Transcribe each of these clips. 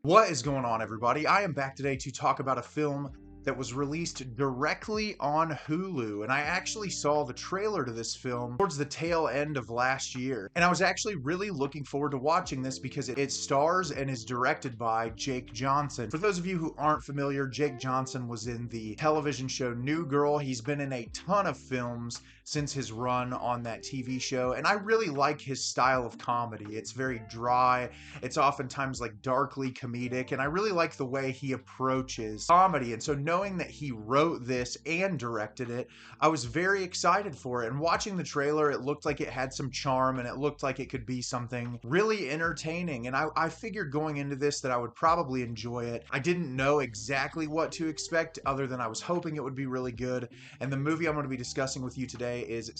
What is going on, everybody? I am back today to talk about a film that was released directly on Hulu, and I actually saw the trailer to this film towards the tail end of last year, and I was actually really looking forward to watching this because it stars and is directed by Jake Johnson. For those of you who aren't familiar, Jake Johnson was in the television show New Girl. He's been in a ton of films since his run on that TV show, and I really like his style of comedy. It's very dry, it's oftentimes like darkly comedic, and I really like the way he approaches comedy. And so knowing that he wrote this and directed it, I was very excited for it. And watching the trailer, it looked like it had some charm and it looked like it could be something really entertaining. And I figured going into this that I would probably enjoy it. I didn't know exactly what to expect other than I was hoping it would be really good. And the movie I'm going to be discussing with you today is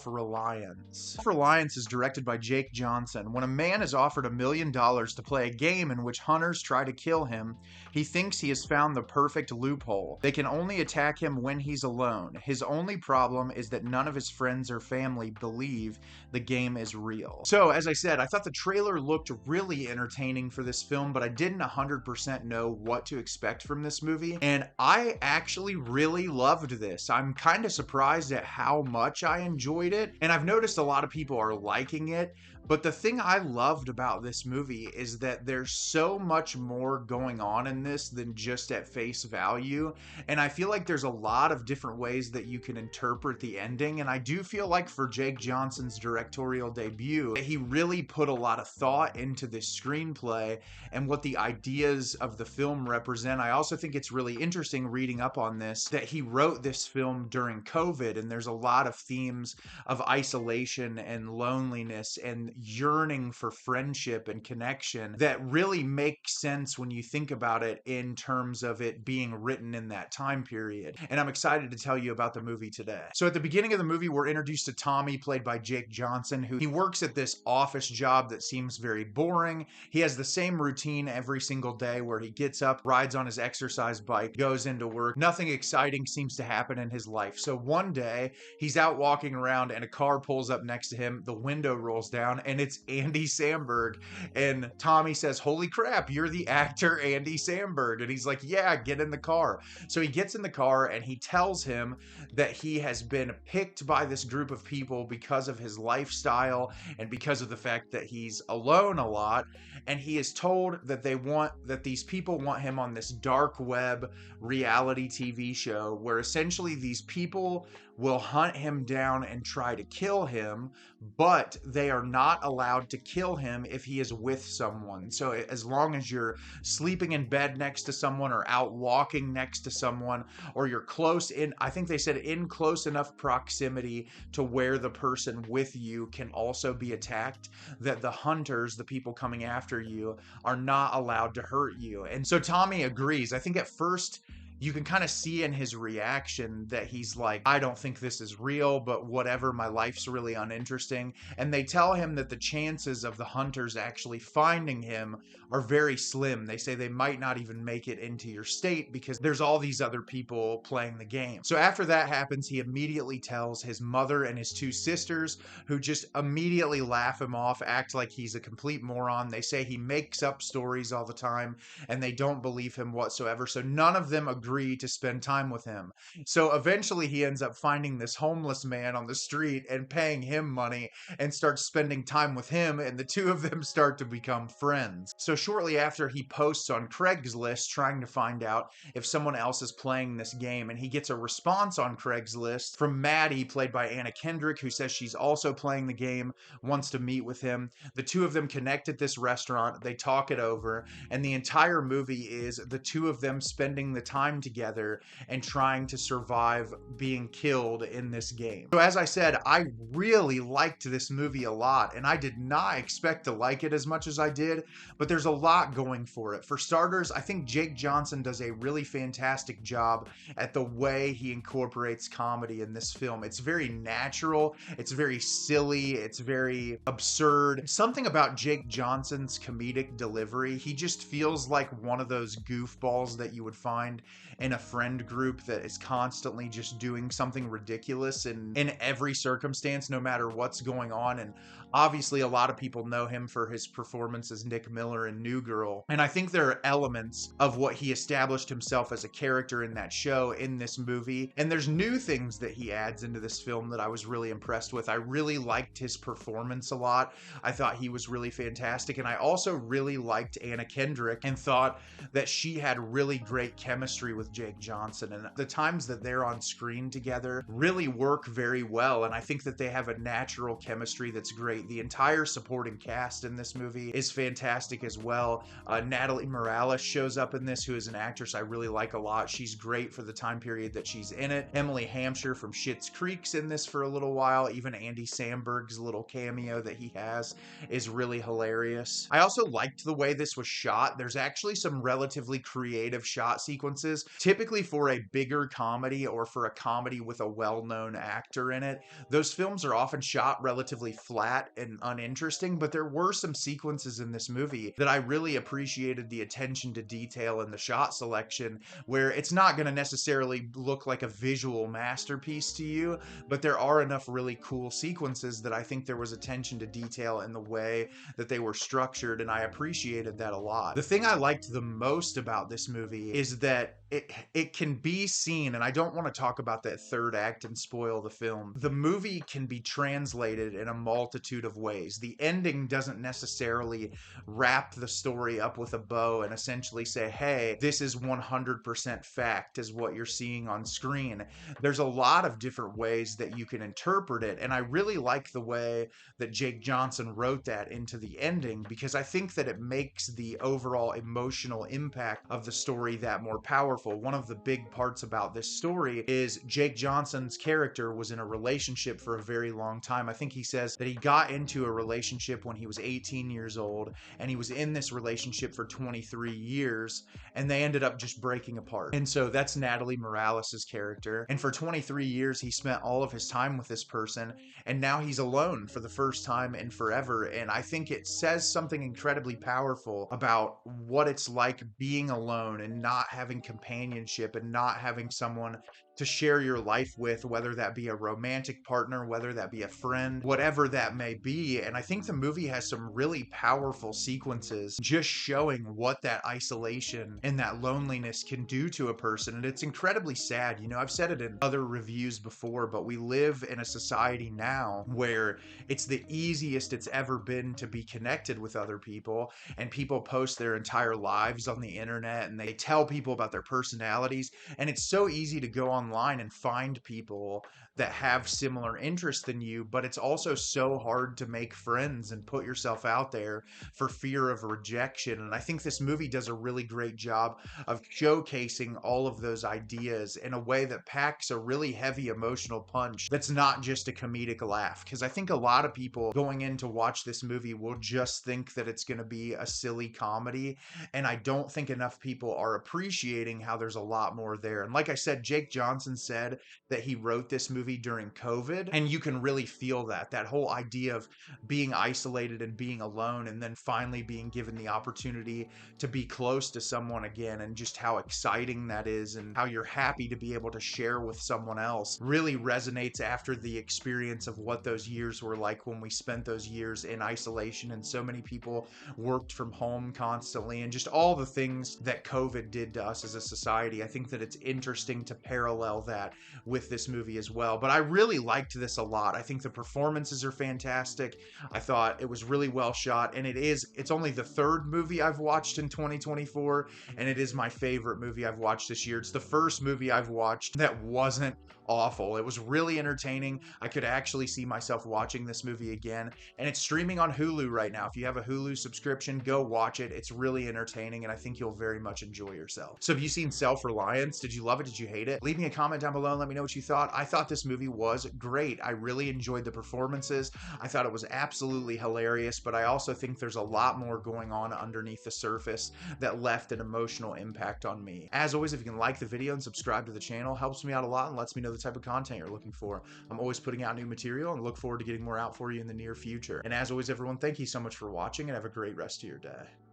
Reliance. Reliance is directed by Jake Johnson. When a man is offered $1 million to play a game in which hunters try to kill him, he thinks he has found the perfect loophole. They can only attack him when he's alone. His only problem is that none of his friends or family believe the game is real. So, as I said, I thought the trailer looked really entertaining for this film, but I didn't 100% know what to expect from this movie. And I actually really loved this. I'm kind of surprised at how much I enjoyed it. And I've noticed a lot of people are liking it. But the thing I loved about this movie is that there's so much more going on in this than just at face value. And I feel like there's a lot of different ways that you can interpret the ending. And I do feel like for Jake Johnson's directorial debut, he really put a lot of thought into this screenplay and what the ideas of the film represent. I also think it's really interesting reading up on this, that he wrote this film during COVID, and there's a lot of themes of isolation and loneliness and yearning for friendship and connection that really make sense when you think about it in terms of it being written in that time period. And I'm excited to tell you about the movie today. So at the beginning of the movie, we're introduced to Tommy, played by Jake Johnson, who he works at this office job that seems very boring. He has the same routine every single day where he gets up, rides on his exercise bike, goes into work. Nothing exciting seems to happen in his life. So one day he's out walking around and a car pulls up next to him. The window rolls down and it's Andy Samberg. And Tommy says, "Holy crap, you're the actor Andy Samberg." And he's like, "Yeah, get in the car." So he gets in the car and he tells him that he has been picked by this group of people because of his lifestyle and because of the fact that he's alone a lot. And he is told that these people want him on this dark web reality TV show where essentially these people will hunt him down and try to kill him, but they are not allowed to kill him if he is with someone. So as long as you're sleeping in bed next to someone or out walking next to someone, or you're close in, I think they said in close enough proximity to where the person with you can also be attacked, that the hunters, the people coming after you, are not allowed to hurt you. And so Tommy agrees. I think at first you can kind of see in his reaction that he's like, "I don't think this is real, but whatever, my life's really uninteresting." And they tell him that the chances of the hunters actually finding him are very slim. They say they might not even make it into your state because there's all these other people playing the game. So after that happens, he immediately tells his mother and his two sisters, who just immediately laugh him off, act like he's a complete moron. They say he makes up stories all the time and they don't believe him whatsoever. So none of them agree to spend time with him. So eventually he ends up finding this homeless man on the street and paying him money and starts spending time with him, and the two of them start to become friends. So shortly after, he posts on Craigslist trying to find out if someone else is playing this game, and he gets a response on Craigslist from Maddie, played by Anna Kendrick, who says she's also playing the game, wants to meet with him. The two of them connect at this restaurant, they talk it over, and the entire movie is the two of them spending the time together and trying to survive being killed in this game. So as I said, I really liked this movie a lot, and I did not expect to like it as much as I did, but there's a lot going for it. For starters, I think Jake Johnson does a really fantastic job at the way he incorporates comedy in this film. It's very natural, it's very silly, it's very absurd. Something about Jake Johnson's comedic delivery, he just feels like one of those goofballs that you would find in a friend group that is constantly just doing something ridiculous in every circumstance, no matter what's going on. And obviously, a lot of people know him for his performance as Nick Miller in New Girl. And I think there are elements of what he established himself as a character in that show in this movie. And there's new things that he adds into this film that I was really impressed with. I really liked his performance a lot. I thought he was really fantastic. And I also really liked Anna Kendrick and thought that she had really great chemistry with Jake Johnson. And the times that they're on screen together really work very well. And I think that they have a natural chemistry that's great. The entire supporting cast in this movie is fantastic as well. Natalie Morales shows up in this, who is an actress I really like a lot. She's great for the time period that she's in it. Emily Hampshire from Schitt's Creek's in this for a little while. Even Andy Samberg's little cameo that he has is really hilarious. I also liked the way this was shot. There's actually some relatively creative shot sequences, typically for a bigger comedy or for a comedy with a well-known actor in it. Those films are often shot relatively flat and uninteresting, but there were some sequences in this movie that I really appreciated the attention to detail in the shot selection, where it's not going to necessarily look like a visual masterpiece to you, but there are enough really cool sequences that I think there was attention to detail in the way that they were structured, and I appreciated that a lot. The thing I liked the most about this movie is that it can be seen, and I don't want to talk about that third act and spoil the film. The movie can be translated in a multitude of ways. The ending doesn't necessarily wrap the story up with a bow and essentially say, hey, this is 100% fact is what you're seeing on screen. There's a lot of different ways that you can interpret it, and I really like the way that Jake Johnson wrote that into the ending, because I think that it makes the overall emotional impact of the story that more powerful. One of the big parts about this story is Jake Johnson's character was in a relationship for a very long time. I think he says that he got into a relationship when he was 18 years old, and he was in this relationship for 23 years, and they ended up just breaking apart. And so that's Natalie Morales' character. And for 23 years, he spent all of his time with this person, and now he's alone for the first time in forever. And I think it says something incredibly powerful about what it's like being alone and not having companionship and not having someone to share your life with, whether that be a romantic partner, whether that be a friend, whatever that may be. And I think the movie has some really powerful sequences just showing what that isolation and that loneliness can do to a person. And it's incredibly sad. You know, I've said it in other reviews before, but we live in a society now where it's the easiest it's ever been to be connected with other people, and people post their entire lives on the internet and they tell people about their personalities, and it's so easy to go online and find people that have similar interests than you, but it's also so hard to make friends and put yourself out there for fear of rejection. And I think this movie does a really great job of showcasing all of those ideas in a way that packs a really heavy emotional punch that's not just a comedic laugh. Because I think a lot of people going in to watch this movie will just think that it's going to be a silly comedy, and I don't think enough people are appreciating how there's a lot more there. And like I said, Jake Johnson said that he wrote this movie during COVID, and you can really feel that whole idea of being isolated and being alone, and then finally being given the opportunity to be close to someone again, and just how exciting that is and how you're happy to be able to share with someone else really resonates after the experience of what those years were like when we spent those years in isolation, and so many people worked from home constantly, and just all the things that COVID did to us as a society. I think that it's interesting to parallel that with this movie as well. But I really liked this a lot. I think the performances are fantastic. I thought it was really well shot, and it's only the third movie I've watched in 2024, and it is my favorite movie I've watched this year. It's the first movie I've watched that wasn't awful. It was really entertaining. I could actually see myself watching this movie again, and it's streaming on Hulu right now. If you have a Hulu subscription, go watch it. It's really entertaining, and I think you'll very much enjoy yourself. So have you seen Reliance? Did you love it? Did you hate it? Leave me a comment down below and let me know what you thought. I thought this movie was great. I really enjoyed the performances. I thought it was absolutely hilarious, but I also think there's a lot more going on underneath the surface that left an emotional impact on me. As always, if you can like the video and subscribe to the channel, helps me out a lot and lets me know the type of content you're looking for. I'm always putting out new material and look forward to getting more out for you in the near future. And as always, everyone, thank you so much for watching, and have a great rest of your day.